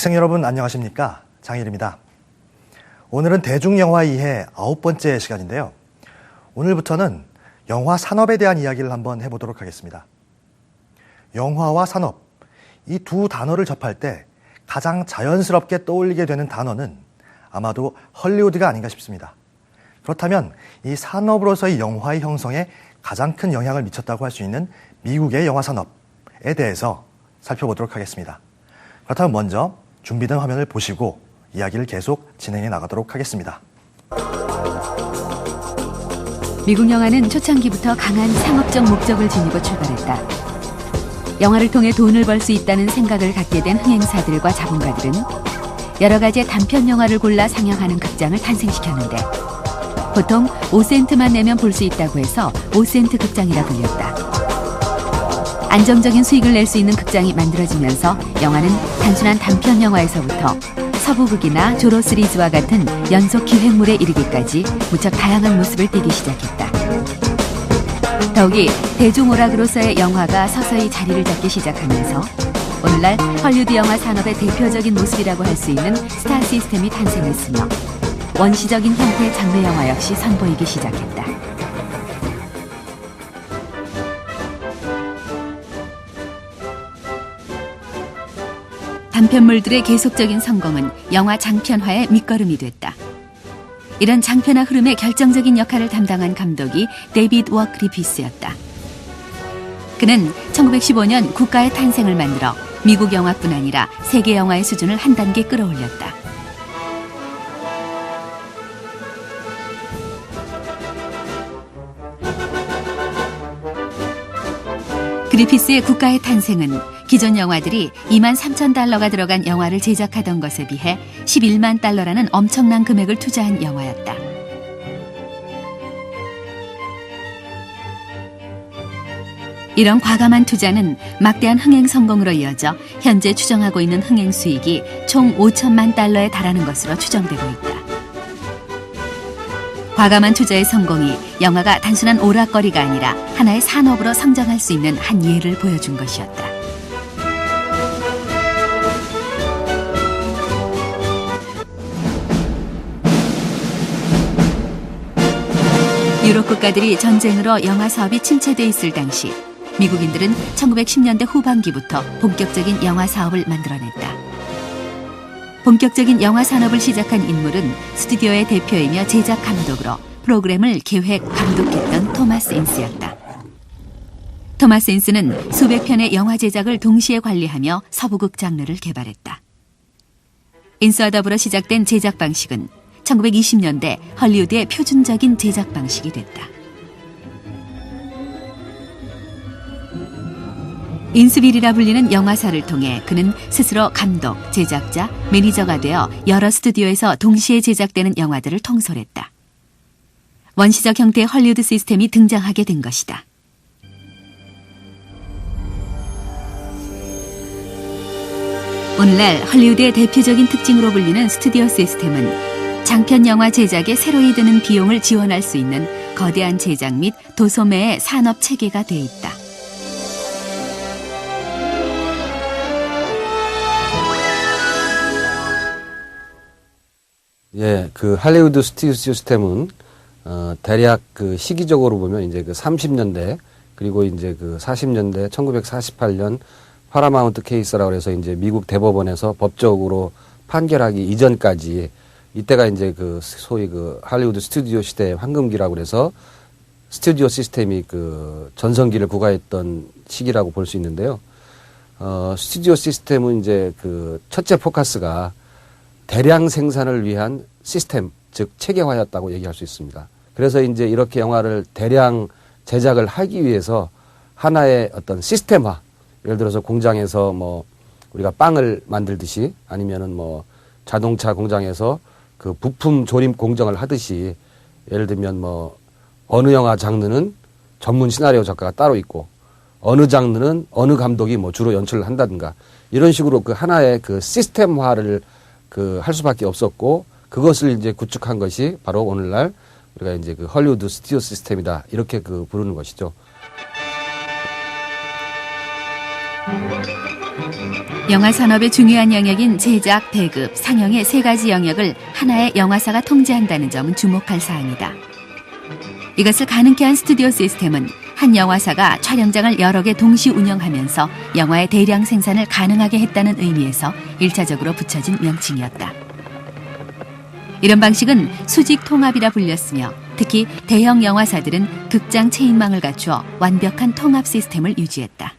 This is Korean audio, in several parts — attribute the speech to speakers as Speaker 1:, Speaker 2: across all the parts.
Speaker 1: 학생 여러분 안녕하십니까? 장일입니다. 오늘은 대중영화 이해 9번째 시간인데요. 오늘부터는 영화 산업에 대한 이야기를 한번 해보도록 하겠습니다. 영화와 산업, 이 두 단어를 접할 때 가장 자연스럽게 떠올리게 되는 단어는 아마도 헐리우드가 아닌가 싶습니다. 그렇다면 이 산업으로서의 영화의 형성에 가장 큰 영향을 미쳤다고 할 수 있는 미국의 영화 산업에 대해서 살펴보도록 하겠습니다. 그렇다면 먼저 준비된 화면을 보시고 이야기를 계속 진행해 나가도록 하겠습니다.
Speaker 2: 미국 영화는 초창기부터 강한 상업적 목적을 지니고 출발했다. 영화를 통해 돈을 벌 수 있다는 생각을 갖게 된 흥행사들과 자본가들은 여러 가지의 단편 영화를 골라 상영하는 극장을 탄생시켰는데 보통 5센트만 내면 볼 수 있다고 해서 5센트 극장이라 불렸다. 안정적인 수익을 낼 수 있는 극장이 만들어지면서 영화는 단순한 단편 영화에서부터 서부극이나 조로 시리즈와 같은 연속 기획물에 이르기까지 무척 다양한 모습을 띠기 시작했다. 더욱이 대중오락으로서의 영화가 서서히 자리를 잡기 시작하면서 오늘날 헐리우드 영화 산업의 대표적인 모습이라고 할 수 있는 스타 시스템이 탄생했으며 원시적인 형태의 장르 영화 역시 선보이기 시작했다. 단편물들의 계속적인 성공은 영화 장편화의 밑거름이 됐다. 이런 장편화 흐름의 결정적인 역할을 담당한 감독이 데이비드 워 그리피스였다. 그는 1915년 국가의 탄생을 만들어 미국 영화뿐 아니라 세계 영화의 수준을 한 단계 끌어올렸다. 그리피스의 국가의 탄생은 기존 영화들이 23,000달러가 들어간 영화를 제작하던 것에 비해 11만 달러라는 엄청난 금액을 투자한 영화였다. 이런 과감한 투자는 막대한 흥행 성공으로 이어져 현재 추정하고 있는 흥행 수익이 총 5천만 달러에 달하는 것으로 추정되고 있다. 과감한 투자의 성공이 영화가 단순한 오락거리가 아니라 하나의 산업으로 성장할 수 있는 한 예를 보여준 것이었다. 유럽 국가들이 전쟁으로 영화 사업이 침체돼 있을 당시 미국인들은 1910년대 후반기부터 본격적인 영화 사업을 만들어냈다. 본격적인 영화 산업을 시작한 인물은 스튜디오의 대표이며 제작 감독으로 프로그램을 계획, 감독했던 토마스 인스였다. 토마스 인스는 수백 편의 영화 제작을 동시에 관리하며 서부극 장르를 개발했다. 인스와 더불어 시작된 제작 방식은 1920년대 헐리우드의 표준적인 제작 방식이 됐다. 인스빌이라 불리는 영화사를 통해 그는 스스로 감독, 제작자, 매니저가 되어 여러 스튜디오에서 동시에 제작되는 영화들을 통솔했다. 원시적 형태의 헐리우드 시스템이 등장하게 된 것이다. 오늘날 헐리우드의 대표적인 특징으로 불리는 스튜디오 시스템은 장편 영화 제작에 새로이 드는 비용을 지원할 수 있는 거대한 제작 및 도소매의 산업 체계가 되어 있다.
Speaker 3: 예, 그 할리우드 스튜디오 시스템은 대략 그 시기적으로 보면 이제 그 30년대 그리고 이제 그 40년대 1948년 파라마운트 케이스라고 해서 이제 미국 대법원에서 법적으로 판결하기 이전까지 이때가 이제 그 소위 그 할리우드 스튜디오 시대의 황금기라고 그래서 스튜디오 시스템이 그 전성기를 구가했던 시기라고 볼 수 있는데요. 스튜디오 시스템은 이제 그 첫째 포커스가 대량 생산을 위한 시스템, 즉 체계화였다고 얘기할 수 있습니다. 그래서 이제 이렇게 영화를 대량 제작을 하기 위해서 하나의 어떤 시스템화, 예를 들어서 공장에서 뭐 우리가 빵을 만들듯이 아니면은 뭐 자동차 공장에서 그 부품 조립 공정을 하듯이 예를 들면 뭐 어느 영화 장르는 전문 시나리오 작가가 따로 있고 어느 장르는 어느 감독이 뭐 주로 연출을 한다든가 이런 식으로 그 하나의 그 시스템화를 그 할 수밖에 없었고 그것을 이제 구축한 것이 바로 오늘날 우리가 이제 그 헐리우드 스튜디오 시스템이다 이렇게 그 부르는 것이죠.
Speaker 2: 영화 산업의 중요한 영역인 제작, 배급, 상영의 세 가지 영역을 하나의 영화사가 통제한다는 점은 주목할 사항이다. 이것을 가능케 한 스튜디오 시스템은 한 영화사가 촬영장을 여러 개 동시 운영하면서 영화의 대량 생산을 가능하게 했다는 의미에서 1차적으로 붙여진 명칭이었다. 이런 방식은 수직 통합이라 불렸으며 특히 대형 영화사들은 극장 체인망을 갖추어 완벽한 통합 시스템을 유지했다.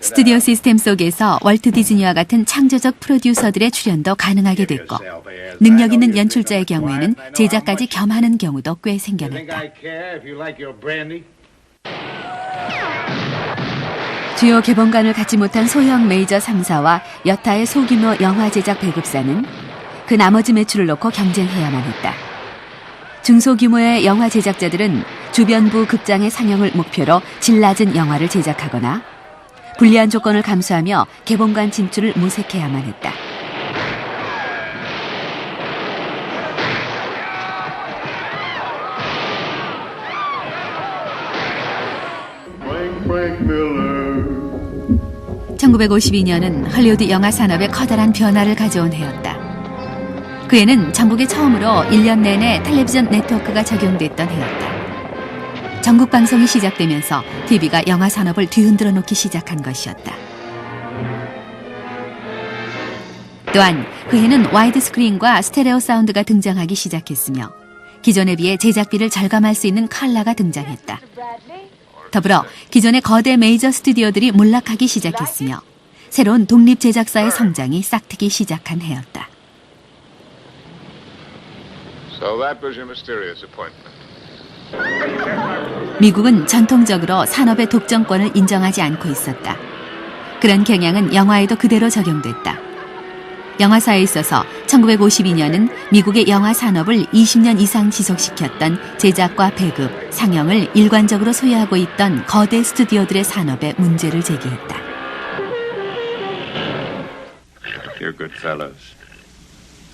Speaker 2: 스튜디오 시스템 속에서 월트 디즈니와 같은 창조적 프로듀서들의 출연도 가능하게 됐고 능력 있는 연출자의 경우에는 제작까지 겸하는 경우도 꽤 생겨났다. 주요 개봉관을 갖지 못한 소형 메이저 3사와 여타의 소규모 영화 제작 배급사는 그 나머지 매출을 놓고 경쟁해야만 했다. 중소규모의 영화 제작자들은 주변부 극장의 상영을 목표로 질 낮은 영화를 제작하거나 불리한 조건을 감수하며 개봉관 진출을 모색해야만 했다. (1952년은) 헐리우드 영화 산업에 커다란 변화를 가져온 해였다. 그 해는 전국에 처음으로 1년 내내 텔레비전 네트워크가 적용됐던 해였다. 전국 방송이 시작되면서 TV가 영화 산업을 뒤흔들어 놓기 시작한 것이었다. 또한 그 해는 와이드 스크린과 스테레오 사운드가 등장하기 시작했으며 기존에 비해 제작비를 절감할 수 있는 컬러가 등장했다. 더불어 기존의 거대 메이저 스튜디오들이 몰락하기 시작했으며 새로운 독립 제작사의 성장이 싹트기 시작한 해였다.
Speaker 4: So that was your mysterious appointment.
Speaker 2: 미국은 전통적으로 산업의 독점권을 인정하지 않고 있었다. 그런 경향은 영화에도 그대로 적용됐다. 영화사에 있어서 1952년은 미국의 영화 산업을 20년 이상 지속시켰던 제작과 배급, 상영을 일관적으로 소유하고 있던 거대 스튜디오들의 산업에 문제를 제기했다.
Speaker 4: You're good fellows.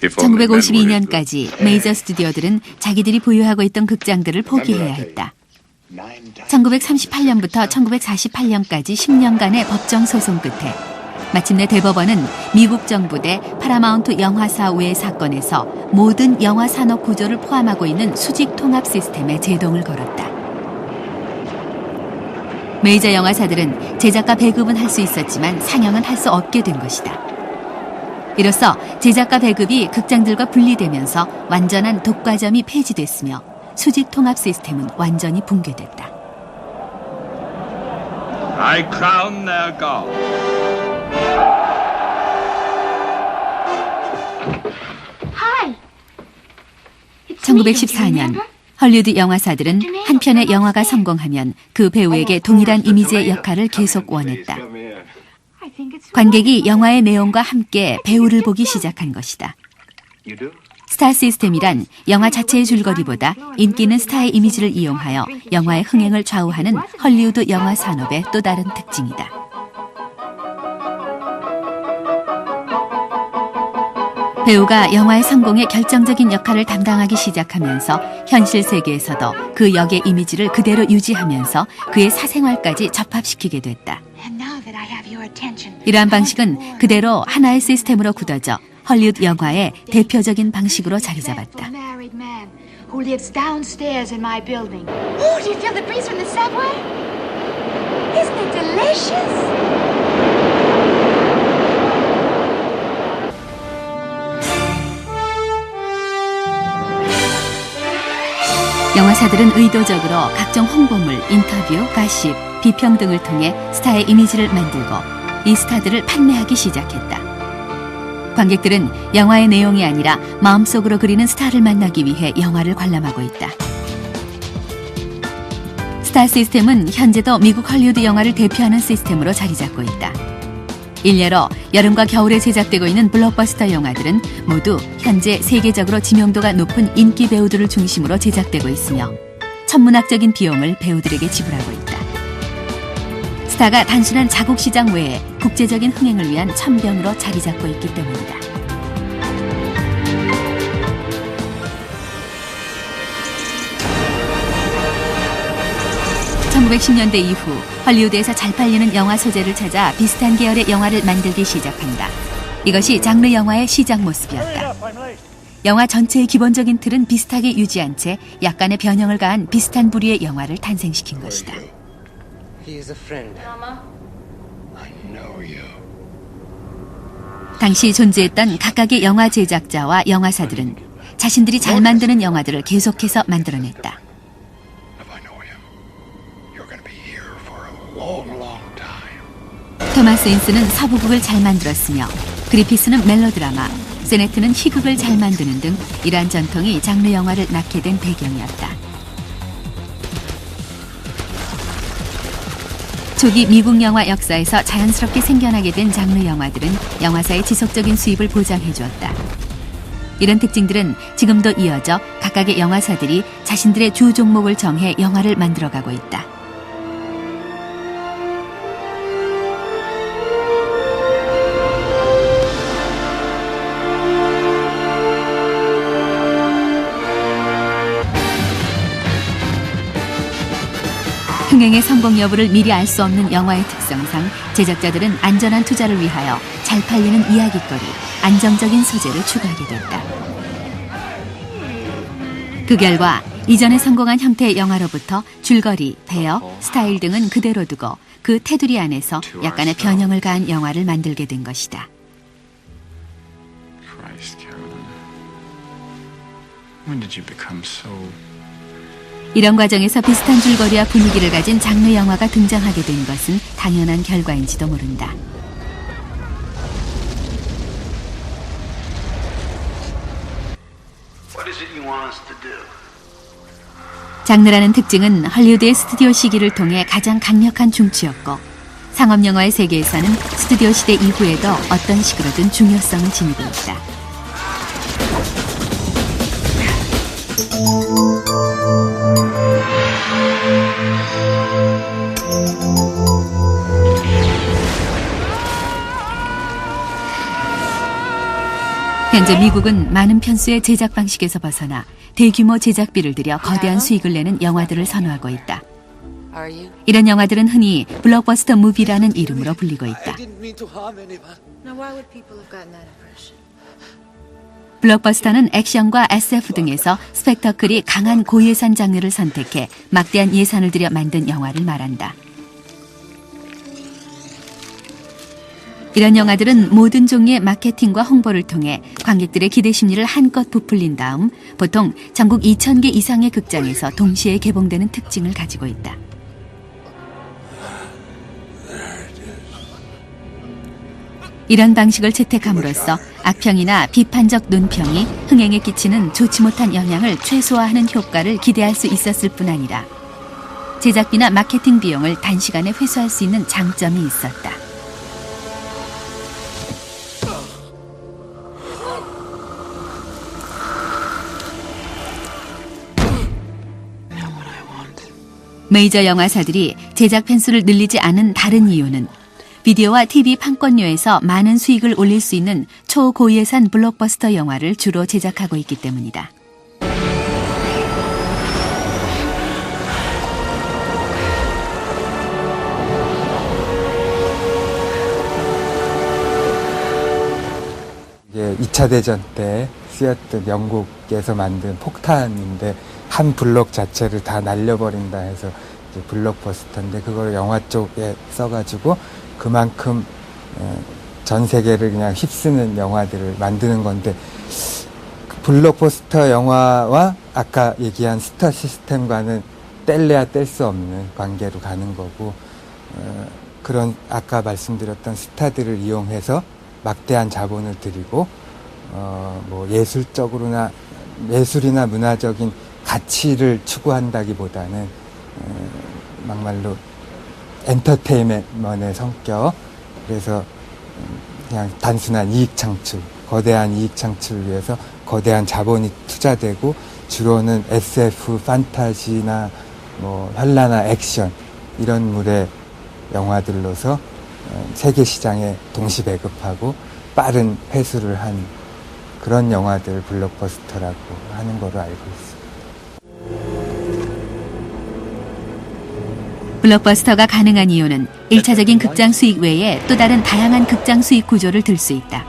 Speaker 2: 1952년까지 메이저 스튜디오들은 자기들이 보유하고 있던 극장들을 포기해야 했다. 1938년부터 1948년까지 10년간의 법정 소송 끝에 마침내 대법원은 미국 정부 대 파라마운트 영화사 외 사건에서 모든 영화 산업 구조를 포함하고 있는 수직 통합 시스템에 제동을 걸었다. 메이저 영화사들은 제작과 배급은 할 수 있었지만 상영은 할 수 없게 된 것이다. 이로써 제작과 배급이 극장들과 분리되면서 완전한 독과점이 폐지됐으며 수직 통합 시스템은 완전히 붕괴됐다.
Speaker 5: I crown their god.
Speaker 2: 1914년 헐리우드 영화사들은 한 편의 영화가 성공하면 그 배우에게 동일한 이미지의 역할을 계속 원했다. 관객이 영화의 내용과 함께 배우를 보기 시작한 것이다. 스타 시스템이란 영화 자체의 줄거리보다 인기 있는 스타의 이미지를 이용하여 영화의 흥행을 좌우하는 헐리우드 영화 산업의 또 다른 특징이다. 배우가 영화의 성공에 결정적인 역할을 담당하기 시작하면서 현실 세계에서도 그 역의 이미지를 그대로 유지하면서 그의 사생활까지 접합시키게 됐다. 이러한 방식은 그대로 하나의 시스템으로 굳어져 헐리우드 영화의 대표적인 방식으로 자리 잡았다. 영화사들은 의도적으로 각종 홍보물, 인터뷰, 가십, 비평 등을 통해 스타의 이미지를 만들고 이 스타들을 판매하기 시작했다. 관객들은 영화의 내용이 아니라 마음속으로 그리는 스타를 만나기 위해 영화를 관람하고 있다. 스타 시스템은 현재도 미국 헐리우드 영화를 대표하는 시스템으로 자리 잡고 있다. 일례로 여름과 겨울에 제작되고 있는 블록버스터 영화들은 모두 현재 세계적으로 지명도가 높은 인기 배우들을 중심으로 제작되고 있으며 천문학적인 비용을 배우들에게 지불하고 있다. 스타가 단순한 자국 시장 외에 국제적인 흥행을 위한 천병으로 자리 잡고 있기 때문이다. 1910년대 이후 헐리우드에서 잘 팔리는 영화 소재를 찾아 비슷한 계열의 영화를 만들기 시작한다. 이것이 장르 영화의 시작 모습이었다. 영화 전체의 기본적인 틀은 비슷하게 유지한 채 약간의 변형을 가한 비슷한 부류의 영화를 탄생시킨 것이다.
Speaker 6: He is a friend.
Speaker 4: I know you.
Speaker 2: 당시 존재했던 각각의 영화 제작자와 영화사들은 자신들이 잘 만드는 영화들을 계속해서 만들어냈다.
Speaker 4: If I know him, you're going to be here for a long, long time.
Speaker 2: 토마스 인스는 서부극을 잘 만들었으며 그리피스는 멜로드라마, 세네트는 희극을 잘 만드는 등 이러한 전통이 장르 영화를 낳게 된 배경이었다. 초기 미국 영화 역사에서 자연스럽게 생겨나게 된 장르 영화들은 영화사의 지속적인 수입을 보장해 주었다. 이런 특징들은 지금도 이어져 각각의 영화사들이 자신들의 주 종목을 정해 영화를 만들어가고 있다. 흥행의 성공 여부를 미리 알 수 없는 영화의 특성상 제작자들은 안전한 투자를 위하여 잘 팔리는 이야깃거리, 안정적인 소재를 추구하게 됐다. 그 결과 이전에 성공한 형태의 영화로부터 줄거리, 배역, 스타일 등은 그대로 두고 그 테두리 안에서 약간의 변형을 가한 영화를 만들게 된 것이다.
Speaker 4: Christ, Carolyn. When did you become so...
Speaker 2: 이런 과정에서 비슷한 줄거리와 분위기를 가진 장르 영화가 등장하게 된 것은 당연한 결과인지도 모른다.
Speaker 7: What is it you want us to do?
Speaker 2: 장르라는 특징은 헐리우드의 스튜디오 시기를 통해 가장 강력한 중추였고 상업 영화의 세계에서는 스튜디오 시대 이후에도 어떤 식으로든 중요성을 지니고 있다. 현재 미국은 많은 편수의 제작 방식에서 벗어나 대규모 제작비를 들여 거대한 수익을 내는 영화들을 선호하고 있다. 이런 영화들은 흔히 블록버스터 무비라는 이름으로 불리고 있다. 블록버스터는 액션과 SF 등에서 스펙터클이 강한 고예산 장르를 선택해 막대한 예산을 들여 만든 영화를 말한다. 이런 영화들은 모든 종류의 마케팅과 홍보를 통해 관객들의 기대 심리를 한껏 부풀린 다음 보통 전국 2,000개 이상의 극장에서 동시에 개봉되는 특징을 가지고 있다. 이런 방식을 채택함으로써 악평이나 비판적 논평이 흥행에 끼치는 좋지 못한 영향을 최소화하는 효과를 기대할 수 있었을 뿐 아니라 제작비나 마케팅 비용을 단시간에 회수할 수 있는 장점이 있었다. 메이저 영화사들이 제작 편수를 늘리지 않은 다른 이유는 비디오와 TV 판권료에서 많은 수익을 올릴 수 있는 초고예산 블록버스터 영화를 주로 제작하고 있기 때문이다.
Speaker 8: 이게 2차 대전 때 쓰였던 영국에서 만든 폭탄인데 한 블록 자체를 다 날려버린다 해서 이제 블록버스터인데 그걸 영화 쪽에 써가지고 그만큼 전 세계를 그냥 휩쓰는 영화들을 만드는 건데 블록버스터 영화와 아까 얘기한 스타 시스템과는 뗄래야 뗄 수 없는 관계로 가는 거고 그런 아까 말씀드렸던 스타들을 이용해서 막대한 자본을 들이고 뭐 예술이나 문화적인 가치를 추구한다기보다는 막말로 엔터테인먼트의 성격 그래서 그냥 단순한 이익 창출 거대한 이익 창출을 위해서 거대한 자본이 투자되고 주로는 SF, 판타지나 뭐 현란한 액션 이런 물의 영화들로서 세계 시장에 동시 배급하고 빠른 회수를 한 그런 영화들 블록버스터라고 하는 거로 알고 있습니다.
Speaker 2: 블록버스터가 가능한 이유는 1차적인 극장 수익 외에 또 다른 다양한 극장 수익 구조를 들 수 있다.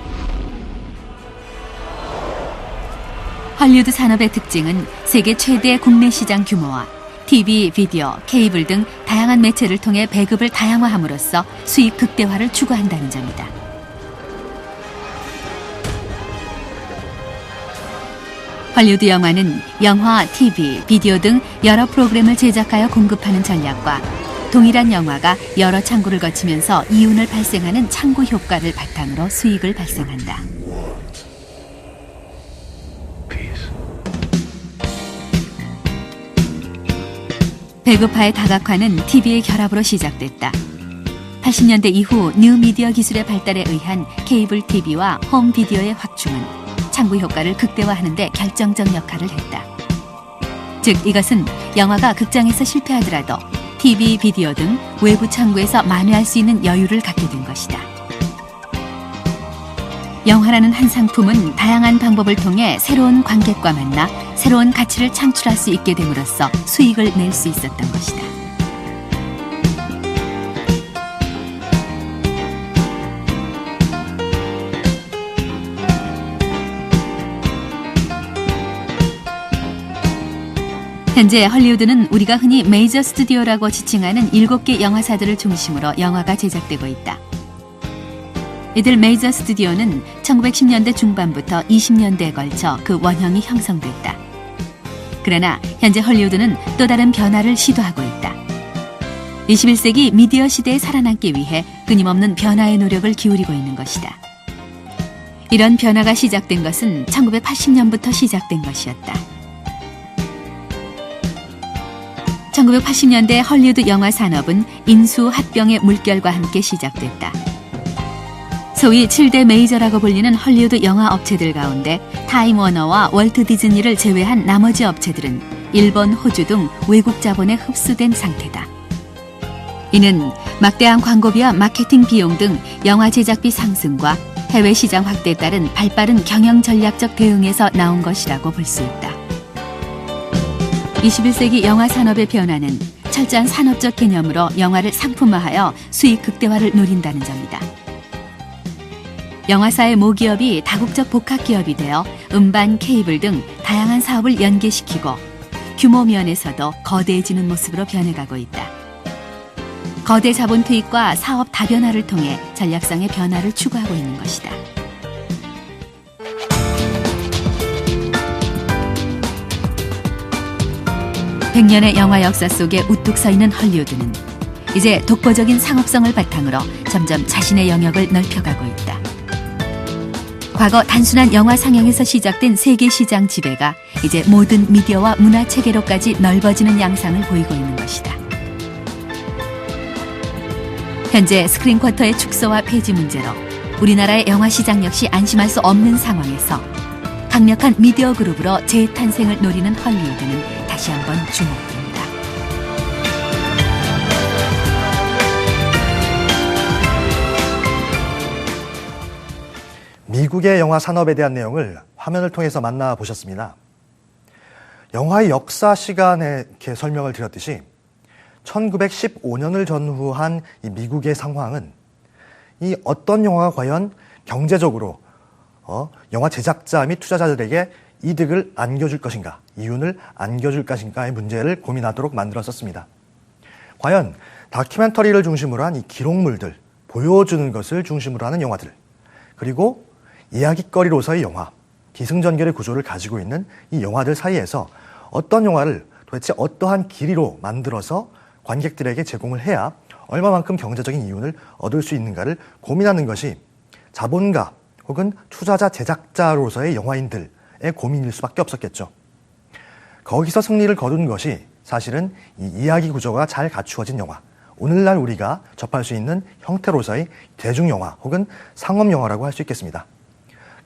Speaker 2: 헐리우드 산업의 특징은 세계 최대 국내 시장 규모와 TV, 비디오, 케이블 등 다양한 매체를 통해 배급을 다양화함으로써 수익 극대화를 추구한다는 점이다. 헐리우드 영화는 영화, TV, 비디오 등 여러 프로그램을 제작하여 공급하는 전략과 동일한 영화가 여러 창구를 거치면서 이윤을 발생하는 창구 효과를 바탕으로 수익을 발생한다. 배급화의 다각화는 TV의 결합으로 시작됐다. 80년대 이후 뉴미디어 기술의 발달에 의한 케이블 TV와 홈 비디오의 확충은 창구 효과를 극대화하는 데 결정적 역할을 했다. 즉 이것은 영화가 극장에서 실패하더라도 TV, 비디오 등 외부 창구에서 만회할 수 있는 여유를 갖게 된 것이다. 영화라는 한 상품은 다양한 방법을 통해 새로운 관객과 만나 새로운 가치를 창출할 수 있게 됨으로써 수익을 낼 수 있었던 것이다. 현재 헐리우드는 우리가 흔히 메이저 스튜디오라고 지칭하는 7개 영화사들을 중심으로 영화가 제작되고 있다. 이들 메이저 스튜디오는 1910년대 중반부터 20년대에 걸쳐 그 원형이 형성됐다. 그러나 현재 헐리우드는 또 다른 변화를 시도하고 있다. 21세기 미디어 시대에 살아남기 위해 끊임없는 변화의 노력을 기울이고 있는 것이다. 이런 변화가 시작된 것은 1980년부터 시작된 것이었다. 1980년대 헐리우드 영화 산업은 인수 합병의 물결과 함께 시작됐다. 소위 7대 메이저라고 불리는 헐리우드 영화 업체들 가운데 타임워너와 월트 디즈니를 제외한 나머지 업체들은 일본, 호주 등 외국 자본에 흡수된 상태다. 이는 막대한 광고비와 마케팅 비용 등 영화 제작비 상승과 해외 시장 확대에 따른 발빠른 경영 전략적 대응에서 나온 것이라고 볼 수 있다. 21세기 영화 산업의 변화는 철저한 산업적 개념으로 영화를 상품화하여 수익 극대화를 노린다는 점이다. 영화사의 모기업이 다국적 복합기업이 되어 음반, 케이블 등 다양한 사업을 연계시키고 규모 면에서도 거대해지는 모습으로 변해가고 있다. 거대 자본 투입과 사업 다변화를 통해 전략상의 변화를 추구하고 있는 것이다. (100년의) 영화 역사 속에 우뚝 서 있는 헐리우드는 이제 독보적인 상업성을 바탕으로 점점 자신의 영역을 넓혀가고 있다. 과거 단순한 영화 상영에서 시작된 세계 시장 지배가 이제 모든 미디어와 문화 체계로까지 넓어지는 양상을 보이고 있는 것이다. 현재 스크린 쿼터의 축소와 폐지 문제로 우리나라의 영화 시장 역시 안심할 수 없는 상황에서 강력한 미디어 그룹으로 재탄생을 노리는 헐리우드는 다시 한번 주목됩니다.
Speaker 1: 미국의 영화 산업에 대한 내용을 화면을 통해서 만나보셨습니다. 영화의 역사 시간에 이렇게 설명을 드렸듯이 1915년을 전후한 이 미국의 상황은 이 어떤 영화가 과연 경제적으로 영화 제작자 및 투자자들에게 이득을 안겨줄 것인가, 이윤을 안겨줄 것인가의 문제를 고민하도록 만들었었습니다. 과연 다큐멘터리를 중심으로 한 이 기록물들, 보여주는 것을 중심으로 하는 영화들, 그리고 이야기거리로서의 영화, 기승전결의 구조를 가지고 있는 이 영화들 사이에서 어떤 영화를 도대체 어떠한 길이로 만들어서 관객들에게 제공을 해야 얼마만큼 경제적인 이윤을 얻을 수 있는가를 고민하는 것이 자본가 혹은 투자자 제작자로서의 영화인들의 고민일 수밖에 없었겠죠. 거기서 승리를 거둔 것이 사실은 이 이야기 구조가 잘 갖추어진 영화, 오늘날 우리가 접할 수 있는 형태로서의 대중영화 혹은 상업영화라고 할 수 있겠습니다.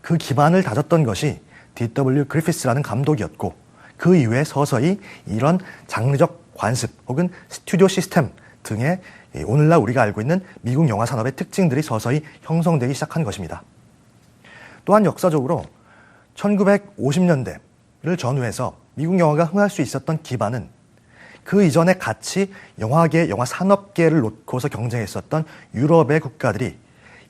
Speaker 1: 그 기반을 다졌던 것이 D.W. 그리피스라는 감독이었고, 그 이후에 서서히 이런 장르적 관습 혹은 스튜디오 시스템 등의 오늘날 우리가 알고 있는 미국 영화 산업의 특징들이 서서히 형성되기 시작한 것입니다. 또한 역사적으로 1950년대를 전후해서 미국 영화가 흥할 수 있었던 기반은 그 이전에 같이 영화계, 영화 산업계를 놓고서 경쟁했었던 유럽의 국가들이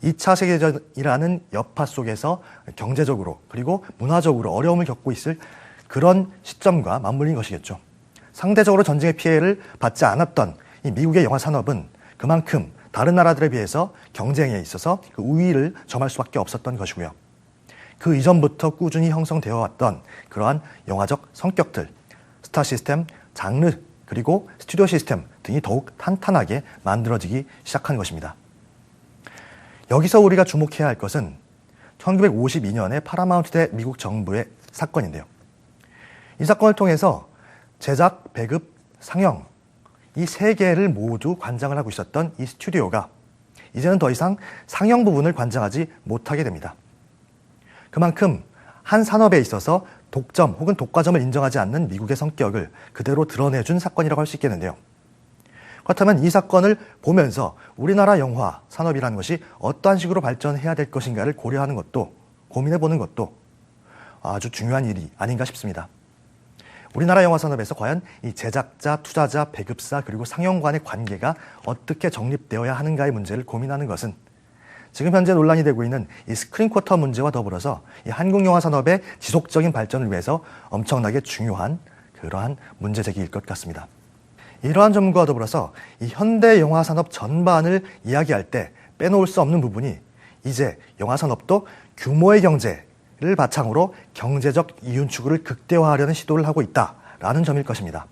Speaker 1: 2차 세계대전이라는 여파 속에서 경제적으로 그리고 문화적으로 어려움을 겪고 있을 그런 시점과 맞물린 것이겠죠. 상대적으로 전쟁의 피해를 받지 않았던 이 미국의 영화 산업은 그만큼 다른 나라들에 비해서 경쟁에 있어서 그 우위를 점할 수밖에 없었던 것이고요. 그 이전부터 꾸준히 형성되어 왔던 그러한 영화적 성격들, 스타 시스템, 장르, 그리고 스튜디오 시스템 등이 더욱 탄탄하게 만들어지기 시작한 것입니다. 여기서 우리가 주목해야 할 것은 1952년에 파라마운트 대 미국 정부의 사건인데요. 이 사건을 통해서 제작, 배급, 상영 이 세 개를 모두 관장을 하고 있었던 이 스튜디오가 이제는 더 이상 상영 부분을 관장하지 못하게 됩니다. 그만큼 한 산업에 있어서 독점 혹은 독과점을 인정하지 않는 미국의 성격을 그대로 드러내준 사건이라고 할 수 있겠는데요. 그렇다면 이 사건을 보면서 우리나라 영화 산업이라는 것이 어떠한 식으로 발전해야 될 것인가를 고려하는 것도, 고민해보는 것도 아주 중요한 일이 아닌가 싶습니다. 우리나라 영화 산업에서 과연 이 제작자, 투자자, 배급사 그리고 상영 간의 관계가 어떻게 정립되어야 하는가의 문제를 고민하는 것은 지금 현재 논란이 되고 있는 이 스크린 쿼터 문제와 더불어서 이 한국 영화 산업의 지속적인 발전을 위해서 엄청나게 중요한 그러한 문제 제기일 것 같습니다. 이러한 점과 더불어서 이 현대 영화 산업 전반을 이야기할 때 빼놓을 수 없는 부분이 이제 영화 산업도 규모의 경제를 바탕으로 경제적 이윤 추구를 극대화하려는 시도를 하고 있다라는 점일 것입니다.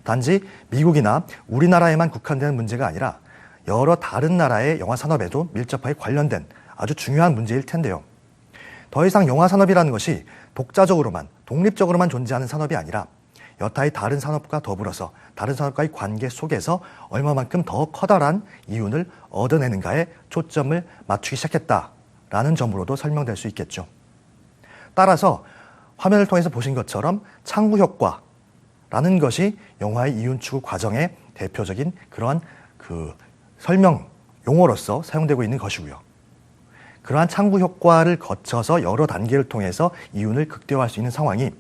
Speaker 1: 단지 미국이나 우리나라에만 국한되는 문제가 아니라 여러 다른 나라의 영화 산업에도 밀접하게 관련된 아주 중요한 문제일 텐데요. 더 이상 영화 산업이라는 것이 독자적으로만, 독립적으로만 존재하는 산업이 아니라 여타의 다른 산업과 더불어서 다른 산업과의 관계 속에서 얼마만큼 더 커다란 이윤을 얻어내는가에 초점을 맞추기 시작했다라는 점으로도 설명될 수 있겠죠. 따라서 화면을 통해서 보신 것처럼 창구 효과라는 것이 영화의 이윤 추구 과정의 대표적인 그러한 설명 용어로서 사용되고 있는 것이고요. 그러한 창구 효과를 거쳐서 여러 단계를 통해서 이윤을 극대화할 수 있는 상황이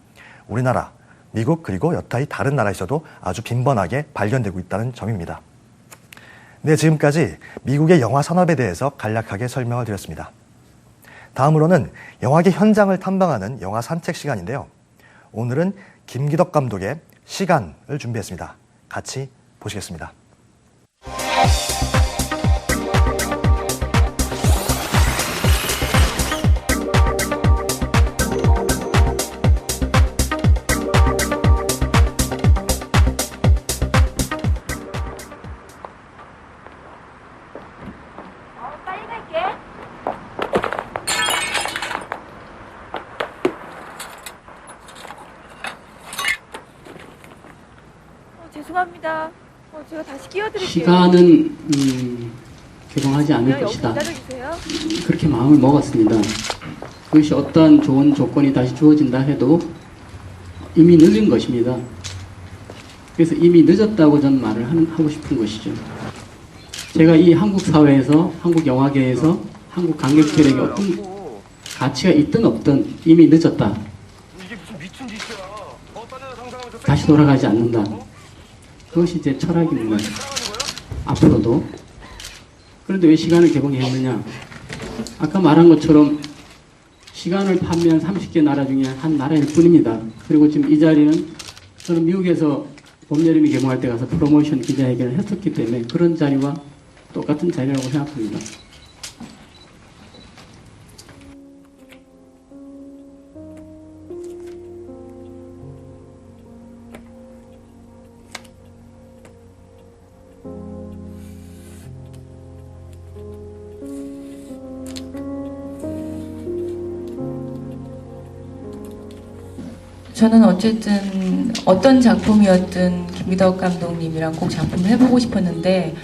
Speaker 1: 우리나라, 미국 그리고 여타의 다른 나라에서도 아주 빈번하게 발견되고 있다는 점입니다. 네, 지금까지 미국의 영화 산업에 대해서 간략하게 설명을 드렸습니다. 다음으로는 영화계 현장을 탐방하는 영화 산책 시간인데요. 오늘은 김기덕 감독의 시간을 준비했습니다. 같이 보시겠습니다.
Speaker 9: 빨리 갈게. 죄송합니다. 제가 다시 끼워드릴게요.
Speaker 10: 시간은 개봉하지 않을 것이다.
Speaker 9: 기다려주세요.
Speaker 10: 그렇게 마음을 먹었습니다. 그것이 어떠한 좋은 조건이 다시 주어진다 해도 이미 늦은 것입니다. 그래서 이미 늦었다고 저는 말을 하고 싶은 것이죠. 제가 이 한국 사회에서, 한국 영화계에서 한국 관객들에게 어떤 가치가 있든 없든 이미 늦었다. 다시 돌아가지 않는다. 그것이 제 철학입니다. 앞으로도. 그런데 왜 시간을 개봉했느냐? 아까 말한 것처럼 시간을 판매한 30개 나라 중에 한 나라일 뿐입니다. 그리고 지금 이 자리는 저는 미국에서 봄, 여름이 개봉할 때 가서 프로모션 기자회견을 했었기 때문에 그런 자리와 똑같은 자리라고 생각합니다.
Speaker 11: 저는 어쨌든 어떤 작품이었든 김기덕 감독님이랑 꼭 작품을 해보고 싶었는데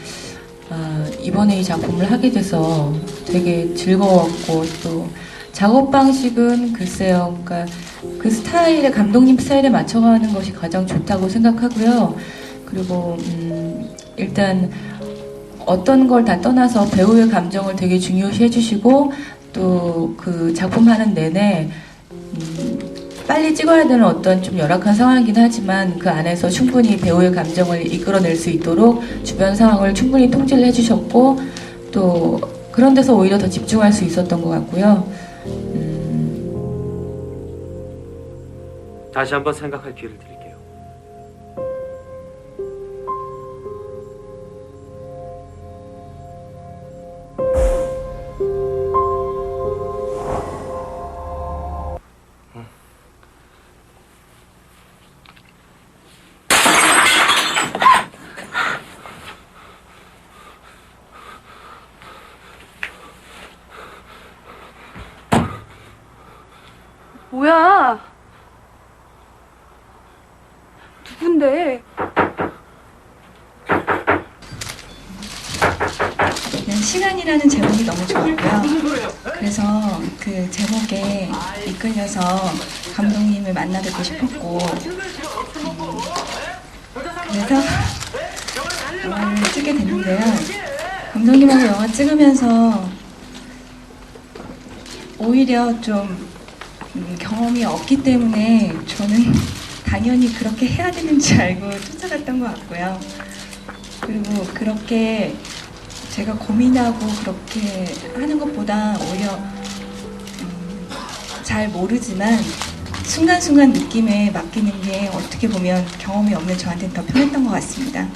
Speaker 11: 이번에 이 작품을 하게 돼서 되게 즐거웠고 또 작업 방식은 글쎄요, 그러니까 그 스타일에 감독님 스타일에 맞춰가는 것이 가장 좋다고 생각하고요. 그리고 일단 어떤 걸 다 떠나서 배우의 감정을 되게 중요시 해주시고 또 그 작품 하는 내내 빨리 찍어야 되는 어떤 좀 열악한 상황이긴 하지만 그 안에서 충분히 배우의 감정을 이끌어낼 수 있도록 주변 상황을 충분히 통제를 해주셨고 또 그런 데서 오히려 더 집중할 수 있었던 것 같고요.
Speaker 12: 다시 한번 생각할 기회를 드릴게요.
Speaker 9: 뭐야? 누군데?
Speaker 11: 그냥 시간이라는 제목이 너무 좋았고요. 그래서 그 제목에 이끌려서 감독님을 만나 뵙고 싶었고 그래서 영화를 찍게 됐는데요. 감독님하고 영화 찍으면서 오히려 좀 경험이 없기 때문에 저는 당연히 그렇게 해야 되는 줄 알고 쫓아갔던 것 같고요. 그리고 그렇게 제가 고민하고 그렇게 하는 것보다 오히려 잘 모르지만 순간순간 느낌에 맡기는 게 어떻게 보면 경험이 없는 저한테는 더 편했던 것 같습니다.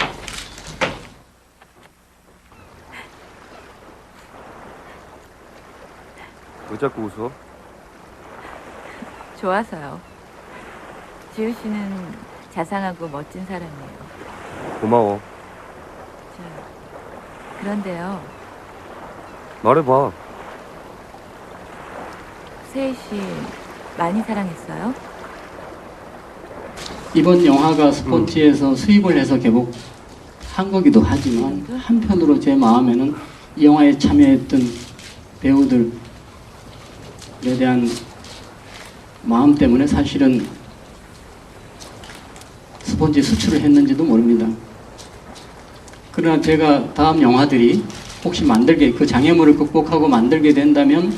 Speaker 12: 왜 자꾸 웃어?
Speaker 2: 좋아서요. 지우 씨는 자상하고 멋진 사람이에요.
Speaker 12: 고마워.
Speaker 2: 그런데요,
Speaker 12: 말해봐.
Speaker 2: 세희 씨 많이 사랑했어요?
Speaker 10: 이번 영화가 스포츠에서 수입을 해서 개봉한 거기도 하지만 한편으로 제 마음에는 이 영화에 참여했던 배우들에 대한 마음 때문에 사실은 스폰지 수출을 했는지도 모릅니다. 그러나 제가 다음 영화들이 혹시 만들게 그 장애물을 극복하고 만들게 된다면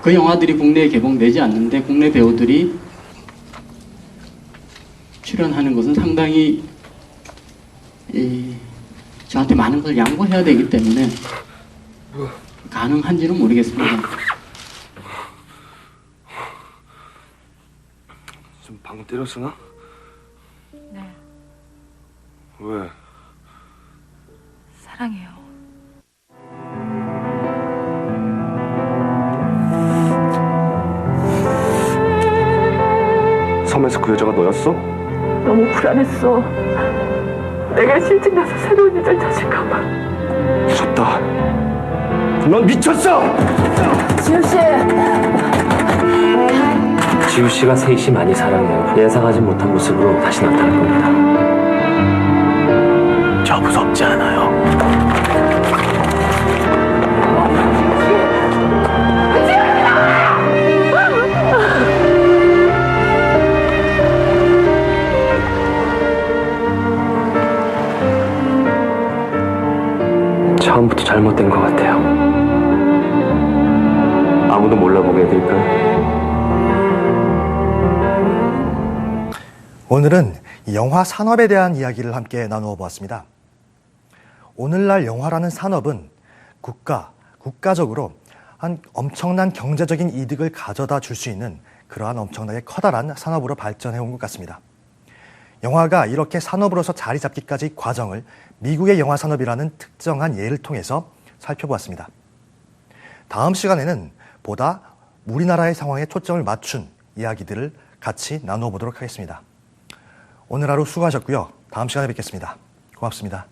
Speaker 10: 그 영화들이 국내에 개봉되지 않는데 국내 배우들이 출연하는 것은 상당히 저한테 많은 걸 양보해야 되기 때문에 가능한지는 모르겠습니다.
Speaker 12: 좀 방금 때렸으나?
Speaker 2: 네,
Speaker 12: 왜?
Speaker 2: 사랑해요.
Speaker 12: 섬에서 그 여자가 너였어?
Speaker 9: 너무 불안했어. 내가 실직 나서 새로운 일을 찾을까봐.
Speaker 12: 미쳤다. 넌 미쳤어!
Speaker 9: 지우 씨!
Speaker 12: 지우 씨가 세희 씨 많이 사랑해요. 예상하지 못한 모습으로 다시 나타날 겁니다. 저 무섭지 않아요. 처음부터 잘못된 것 같아요. 아무도 몰라보게 해드릴까요?
Speaker 1: 오늘은 영화 산업에 대한 이야기를 함께 나누어 보았습니다. 오늘날 영화라는 산업은 국가적으로 한 엄청난 경제적인 이득을 가져다 줄 수 있는 그러한 엄청나게 커다란 산업으로 발전해 온 것 같습니다. 영화가 이렇게 산업으로서 자리 잡기까지 과정을 미국의 영화 산업이라는 특정한 예를 통해서 살펴보았습니다. 다음 시간에는 보다 우리나라의 상황에 초점을 맞춘 이야기들을 같이 나누어 보도록 하겠습니다. 오늘 하루 수고하셨고요. 다음 시간에 뵙겠습니다. 고맙습니다.